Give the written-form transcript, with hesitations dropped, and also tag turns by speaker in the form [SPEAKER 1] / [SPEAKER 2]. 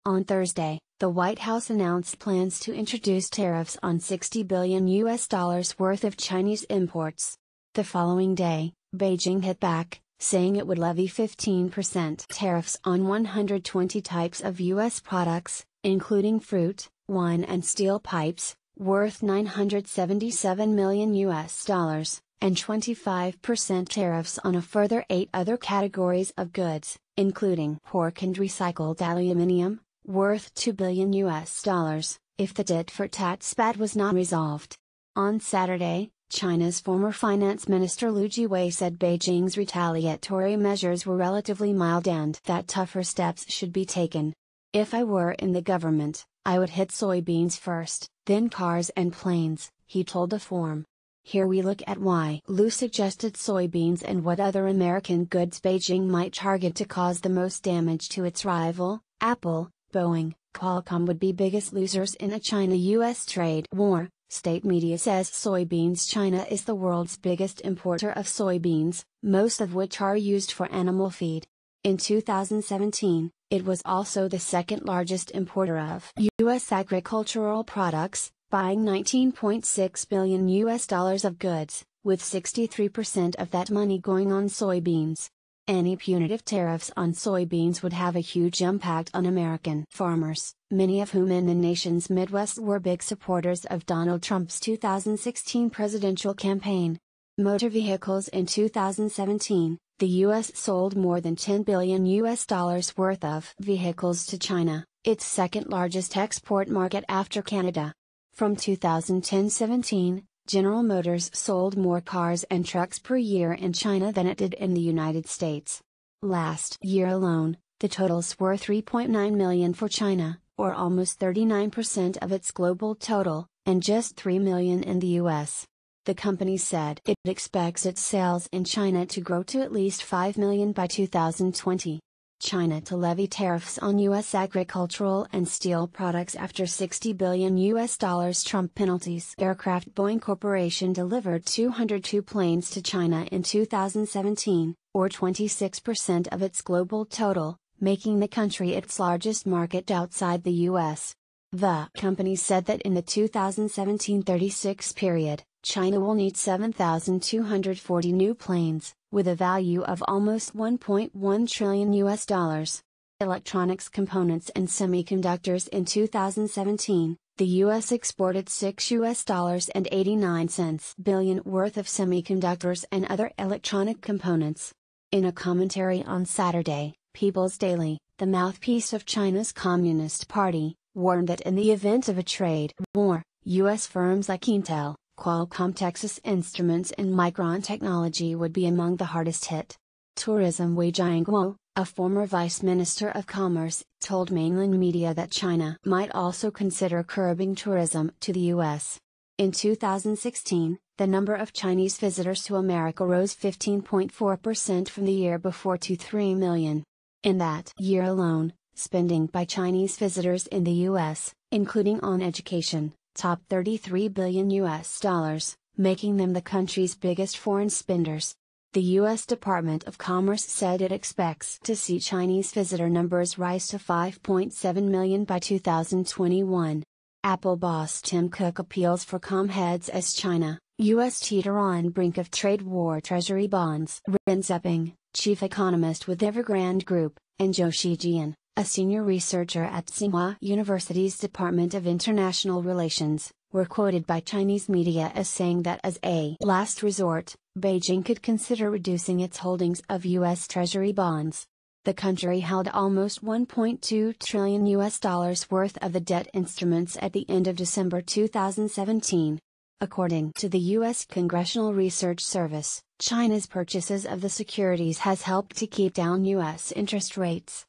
[SPEAKER 1] On Thursday, the White House announced plans to introduce tariffs on $60 billion worth of Chinese imports. The following day, Beijing hit back, saying it would levy 15% tariffs on 120 types of U.S. products, including fruit, wine and steel pipes, worth $977 million, and 25% tariffs on a further 8 other categories of goods, including pork and recycled aluminium, worth $2 billion, if the tit for tat spat was not resolved. On Saturday, China's former finance minister Liu Jiwei said Beijing's retaliatory measures were relatively mild and that tougher steps should be taken. If I were in the government, I would hit soybeans first, then cars and planes, he told the Forum. Here we look at why Liu suggested soybeans and what other American goods Beijing might target to cause the most damage to its rival. Apple, Boeing, Qualcomm would be biggest losers in a China-US trade war. State media says soybeans. China is the world's biggest importer of soybeans, most of which are used for animal feed. In 2017, it was also the second largest importer of U.S. agricultural products, buying $19.6 billion of goods, with 63% of that money going on soybeans. Any punitive tariffs on soybeans would have a huge impact on American farmers, many of whom in the nation's Midwest were big supporters of Donald Trump's 2016 presidential campaign. Motor vehicles. In 2017, the U.S. sold more than $10 billion worth of vehicles to China, its second largest export market after Canada. From 2010-17, General Motors sold more cars and trucks per year in China than it did in the United States. Last year alone, the totals were 3.9 million for China, or almost 39% of its global total, and just 3 million in the U.S. The company said it expects its sales in China to grow to at least 5 million by 2020. China to levy tariffs on U.S. agricultural and steel products after $60 billion Trump penalties. Aircraft. Boeing Corporation delivered 202 planes to China in 2017, or 26% of its global total, making the country its largest market outside the U.S. The company said that in the 2017-36 period, China will need 7,240 new planes, with a value of almost $1.1 trillion. Electronics components and semiconductors. In 2017, the U.S. exported $6.89 billion worth of semiconductors and other electronic components. In a commentary on Saturday, People's Daily, the mouthpiece of China's Communist Party, warned that in the event of a trade war, U.S. firms like Intel, Qualcomm, Texas Instruments and Micron Technology would be among the hardest hit. Tourism. Wei Jianguo, a former vice minister of commerce, told mainland media that China might also consider curbing tourism to the U.S. In 2016, the number of Chinese visitors to America rose 15.4% from the year before to 3 million. In that year alone, spending by Chinese visitors in the U.S., including on education, topped $33 billion, making them the country's biggest foreign spenders. The U.S. Department of Commerce said it expects to see Chinese visitor numbers rise to 5.7 million by 2021. Apple boss Tim Cook appeals for calm heads as China, U.S. teeter on brink of trade war. Treasury bonds. Ren Zeping, chief economist with Evergrande Group, and Zhou Shijian, a senior researcher at Tsinghua University's Department of International Relations, were quoted by Chinese media as saying that as a last resort, Beijing could consider reducing its holdings of U.S. Treasury bonds. The country held almost $1.2 trillion worth of the debt instruments at the end of December 2017. According to the U.S. Congressional Research Service, China's purchases of the securities has helped to keep down U.S. interest rates.